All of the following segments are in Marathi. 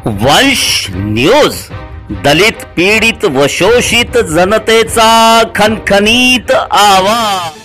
वंश न्यूज, दलित पीडित व शोषित जनतेचा खणखणीत आवाज।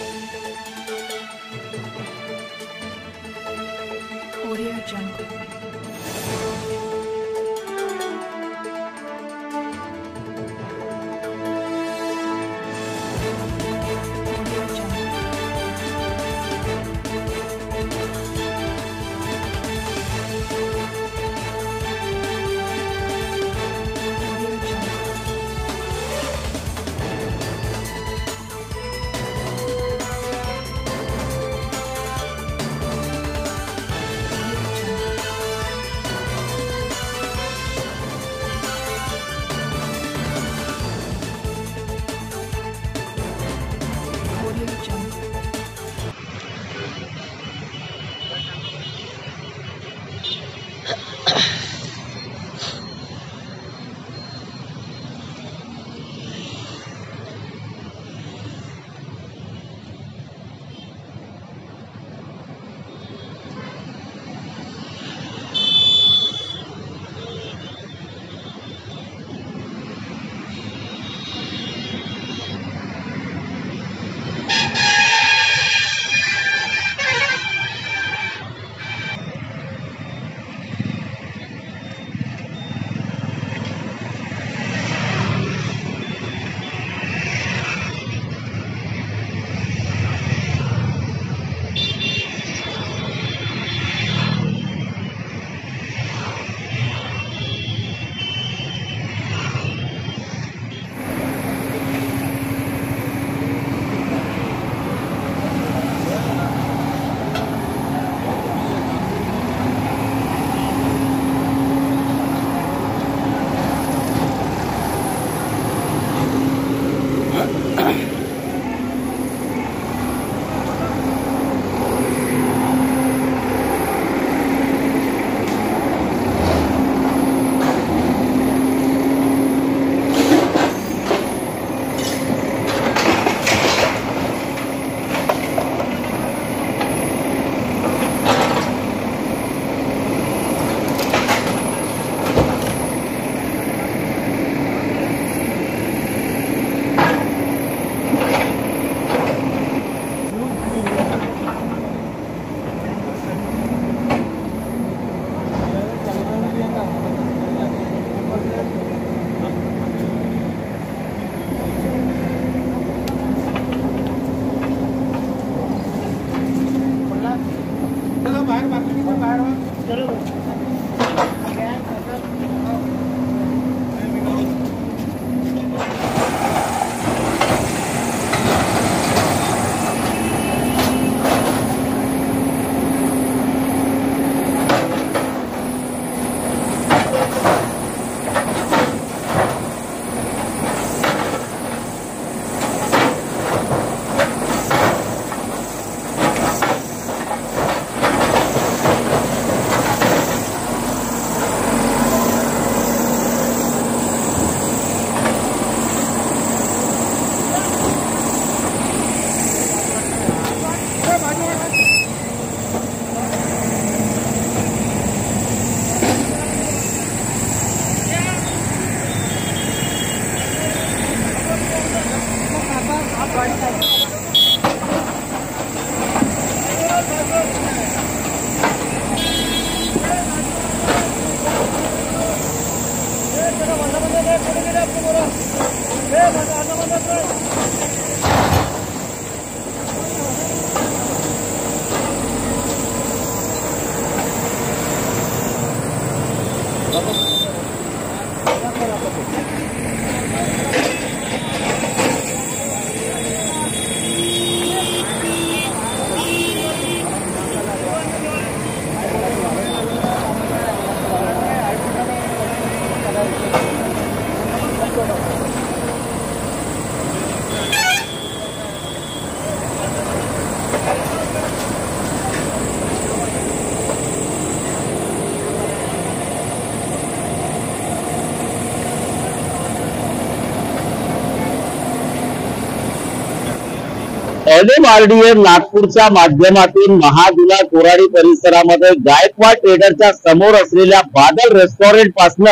NMRDA नागपूरच्या माध्यमातून महादुला कोराडी परिसरामध्ये गायकवाड ट्रेडरच्या समोर असलेल्या बादल रेस्टॉरंट पासनं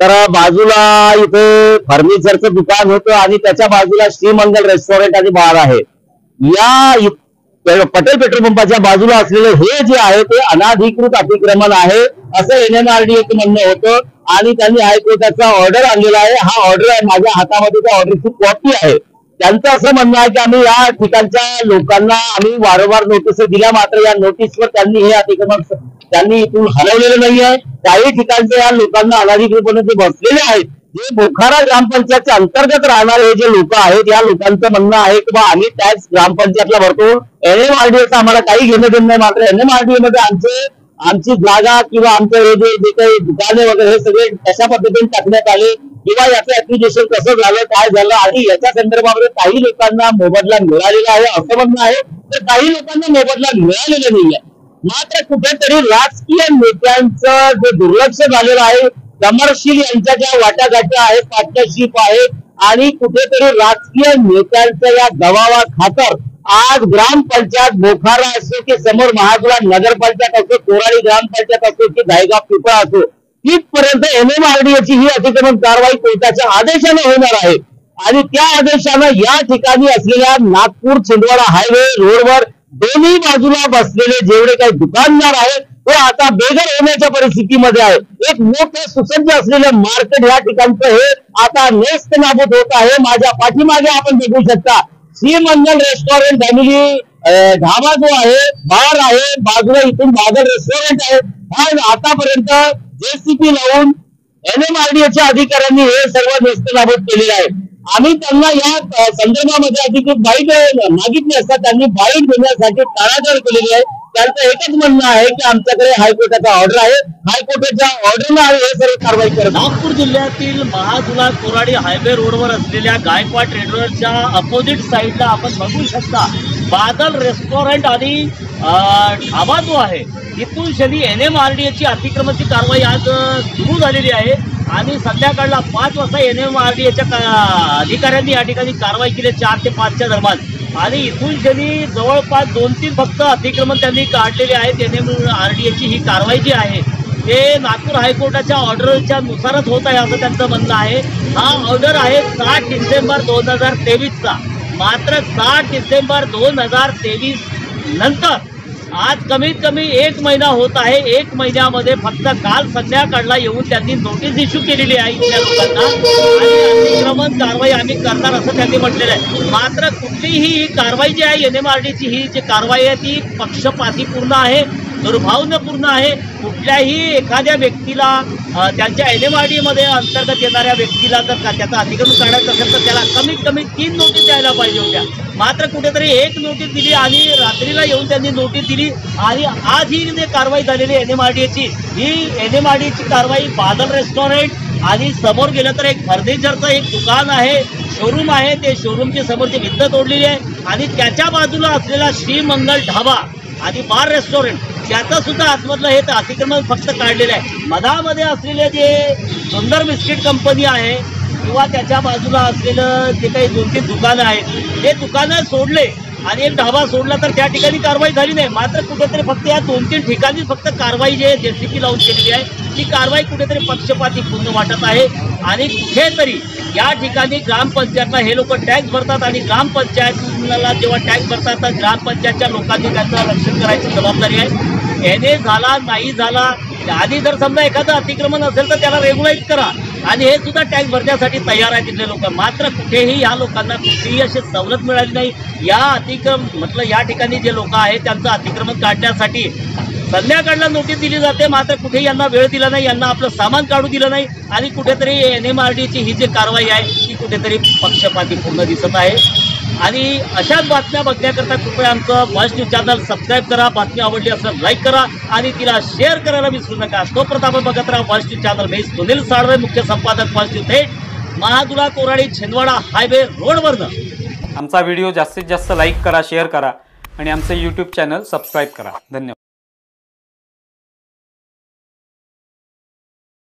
तर बाजूला इथे फर्निचरचं दुकान होतं आणि त्याच्या बाजूला श्रीमंगल रेस्टॉरंट आणि बार आहे। या पटेल पेट्रोल पंपाच्या बाजूला असलेले हे जे आहे ते अनाधिकृत अतिक्रमण आहे असं NMRDAचं म्हणणं होतं आणि त्यांनी हायकोर्टाचा ऑर्डर आणलेला आहे। हा ऑर्डर आहे, माझ्या हातामध्ये त्या ऑर्डरची कॉपी आहे। त्यांचं असं म्हणणं आहे की आम्ही या ठिकाणच्या लोकांना आम्ही वारंवार नोटीस दिल्या, मात्र या नोटीसवर त्यांनी हे अतिक्रमण त्यांनी इथून हलवलेलं नाहीये। काही ठिकाणच्या या लोकांना अनाधिकृतपणे जे बसलेले आहेत, जे बोखारा ग्रामपंचायतच्या अंतर्गत राहणारे हे जे लोक आहेत, या लोकांचं म्हणणं आहे की आम्ही टॅक्स ग्रामपंचायतला भरतो, NMRDAचं आम्हाला काही घेणं देणं नाही। मात्र NMRDA मध्ये आमची जागा किंवा आमचं हे जे काही दुकाने वगैरे हे सगळे कशा पद्धतीने टाकण्यात आले किंवा याचं ऍप्लिकेशन कसं झालं, काय झालं आणि याच्या संदर्भामध्ये काही लोकांना मोबदला मिळालेला आहे असं म्हणणं आहे, तर काही लोकांना मोबदला मिळालेला नाहीये। मात्र कुठेतरी राजकीय नेत्यांचं जे दुर्लक्ष झालेलं आहे, कमर्शियल यांच्या ज्या वाटाघाट्या आहेत, पार्टनरशिप आहेत आणि कुठेतरी राजकीय नेत्यांच्या या दबावा खातर आज ग्रामपंचायत बोखारा असो की समोर महादुला नगरपंचायत असो, कोराडी ग्रामपंचायत असो की धायगाव पिपळा असो, तिथपर्यंत NMRDAची ही अतिक्रमण कारवाई कोर्टाच्या आदेशाने होणार आहे। आणि त्या आदेशानं या ठिकाणी असलेल्या नागपूर छिंदवाडा हायवे रोडवर दोन्ही बाजूला बसलेले जेवढे काही दुकानदार आहेत ते आता बेघर होण्याच्या परिस्थितीमध्ये आहे। एक मोठं सुसज्ज असलेलं मार्केट या ठिकाणचं हे आता नेस्त नाबूद होत आहे। माझ्या पाठीमागे आपण बघू शकता श्रीमंगल रेस्टॉरंट फॅमिली ढाबा जो आहे, बार आहे, बाजूला इथून बादल रेस्टॉरंट आहे। हा आतापर्यंत JCP लावून NMRDAच्या अधिकाऱ्यांनी हे सर्व नेस्त नाबूद केलेले आहे। आम्ही त्यांना या संदर्भामध्ये अधिकृत बाईट मागितली असता त्यांनी बाईट देण्यासाठी टाळाटाळ केलेली आहे। त्यांचं एकच म्हणणं आहे की आमच्याकडे हायकोर्टाचा ऑर्डर आहे, हायकोर्टाच्या ऑर्डरला हे सर्व कारवाई करत। नागपूर जिल्ह्यातील महादुला कोराडी हायवे रोडवर असलेल्या गायकवाड ट्रेडर्सच्या अपोजिट साईडला आपण बघू शकता बादल रेस्टॉरंट आणि ढाबा जो आहे, इथून शनी NMRDAची अतिक्रमणाची कारवाई आज सुरू झालेली आहे आणि संध्याकाळला 5 वाजता NMRDAच्या अधिकाऱ्यांनी या ठिकाणी कारवाई केली 4 ते 5च्या दरम्यान आणि इथून शनी जवळपास 2-3 फक्त अतिक्रमण त्यांनी काढलेले आहेत। NMRDAची ही कारवाई जी आहे ते नागपूर हायकोर्टाच्या ऑर्डरच्या नुसारच होत आहे असं त्यांचं म्हणणं आहे। हा ऑर्डर आहे 7 डिसेंबर 2023चा। मात्र 7 डिसेंबर 2023 नंतर आज कमीत कमी 1 महिना होत आहे। 1 महिन्यामध्ये फक्त काल संध्याकाळला येऊन त्यांनी नोटीस इश्यू केलेली आहे इथल्या लोकांना आणि अतिक्रमण कारवाई आम्ही करणार असं त्यांनी म्हटलेलं आहे। मात्र कुठलीही ही कारवाई जी आहे NMRDAची ही जी कारवाई आहे ती पक्षपातीपूर्ण आहे, दुर्भावनापूर्ण आहे। कुठल्याही एखाद्या व्यक्तीला त्यांच्या NMRDAमध्ये अंतर्गत येणाऱ्या व्यक्तीला जर त्याचं अतिक्रमण काढायचं असेल तर त्याला कमीत कमी 3 नोटीस द्यायला पाहिजे होत्या। मात्र कुठेतरी 1 नोटीस दिली आणि रात्रीला येऊन त्यांनी नोटीस दिली आणि आज ही जी कारवाई झालेली NMRDAची ही NMRDAची कारवाई बादल रेस्टॉरंट आणि समोर गेलं तर एक फर्निचरचं एक दुकान आहे, शोरूम आहे, ते शोरूमची समोरची भिंत तोडलेली आहे आणि त्याच्या बाजूला असलेला श्रीमंगल ढाबा आणि बार रेस्टॉरंट त्याचं सुद्धा आतमधलं हे अतिक्रमण फक्त काढलेलं आहे। मधामध्ये असलेले जे सुंदर बिस्किट कंपनी आहे किंवा त्याच्या बाजूला असलेलं जे काही 2-3 दुकानं आहेत ते दुकानं सोडले आणि एक ढाबा सोडला तर त्या ठिकाणी कारवाई झाली नाही। मात्र कुठेतरी फक्त या 2-3 ठिकाणी फक्त कारवाई जे JCP लावून केलेली आहे ती कारवाई कुठेतरी पक्षपातीपूर्ण वाटत आहे आणि कुठेतरी या ठिकाणी ग्रामपंचायतला हे लोक टॅक्स भरतात आणि ग्रामपंचायतला जेव्हा टॅक्स भरतात तर ग्रामपंचायतच्या लोकांनी त्याचं रक्षण करायची जबाबदारी आहे। NA झाला नाही झाला आधी जर समजा एखादं अतिक्रमण असेल तर त्याला रेग्युलाइज करा आणि हे सुद्धा टॅक्स भरण्यासाठी तयार आहे तिथले लोक। मात्र कुठेही या लोकांना कुठलीही अशी सवलत मिळाली नाही। या ठिकाणी जे लोक आहेत त्यांचं अतिक्रमण काढण्यासाठी संध्याकाळला नोटीस दिली जाते, मात्र कुठेही यांना वेळ दिला नाही, यांना आपलं सामान काढू दिलं नाही आणि कुठेतरी NMRDAची ही जी कारवाई आहे ती कुठेतरी पक्षपातीपूर्ण दिसत आहे। आणि अशाच बातम्या बघण्याकरता कृपया आमचं फर्स्ट न्यूज चॅनल सबस्क्राईब करा, बातमी आवडली असल्यास लाईक करा आणि तिला शेअर करायला विसरू नका। तोपर्यंत आपण बघत राहा फर्स्ट न्यूज चॅनल। मी सुनील साळवे, मुख्य संपादक फर्स्ट न्यूज, थेट महादुला कोराडी छिंदवाडा हायवे रोडवरनं। आमचा व्हिडिओ जास्तीत जास्त लाईक करा, शेअर करा आणि आमचे YouTube चॅनल सबस्क्राईब करा। धन्यवाद।